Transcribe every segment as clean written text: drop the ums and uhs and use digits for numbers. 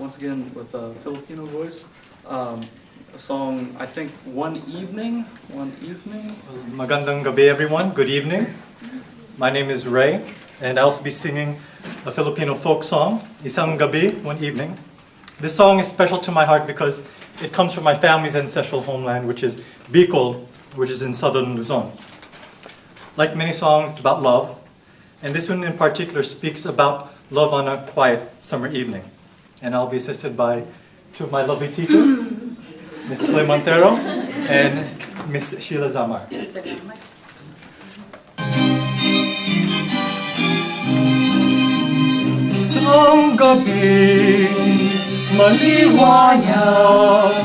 once again with a Filipino voice. A song, I think, One Evening. Magandang gabi, everyone. Good evening. My name is Ray, and I'll be singing a Filipino folk song, Isang Gabi, One Evening. This song is special to my heart because it comes from my family's ancestral homeland, which is Bicol, which is in southern Luzon. Like many songs, it's about love, and this one in particular speaks about love on a quiet summer evening. And I'll be assisted by two of my lovely teachers, Ms. Chloe Montero and Ms. Sheila Zamar. Isang gabi, maliwanag,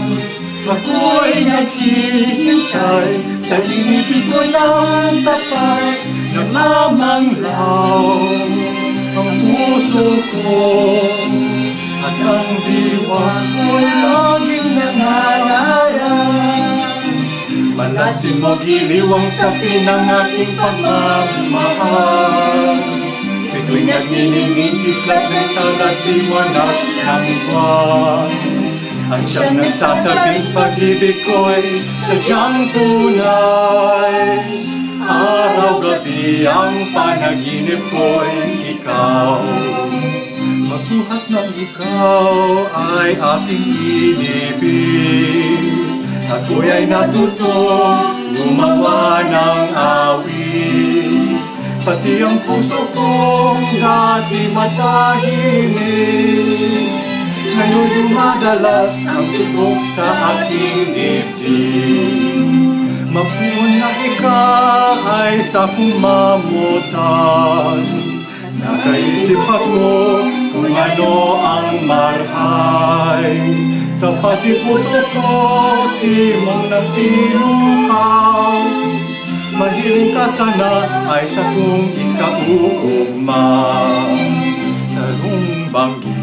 ako'y naghihintay sa inibig ko ng tapat, namamanglaw ang puso ko. At ang diwa ko'y laging nangangarap, malasin mo giliw ang saksi ng aking pagmamahal. Ito'y nagniningin kislap ng talat liwanag ng buwan. At siyang nagsasabing pag-ibig ko'y sadyang tunay. Araw-gabi ang panaginip ko'y ikaw. Magbuhat ng ikaw ay aking inibig. Ako'y ay natutong gumawa ng awit. Pati ang puso kong dati matahimik, ngayon dumadalas ang tibok sa aking dibdib. Mabuon na ikaw ay sa kumamutan. Nakaisip ako kung ano ang marhay. Kapati puso ko, simong nagpinukaw. Mahiling ka sana ay sa kong ikaugma. Sa rumbanggi,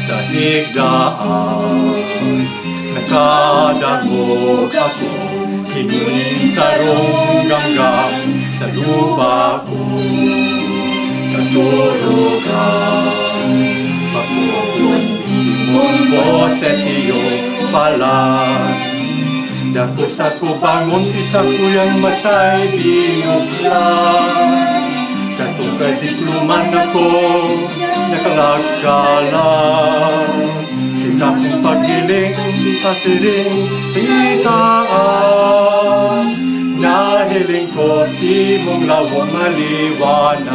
sa higdaan, nakadangog ako. Hinunin sa rongganggam, sa lupa ko. Katulugan, pagkukuhan mismong boses iyong palan. Dako sa kubangon, si sakuyang matay binuklan. Katong kadikluman ako, nakalagkalan. Si sakong paghiling, si pasiring, itaas. Nahiling ko si mong lawang maliwanag.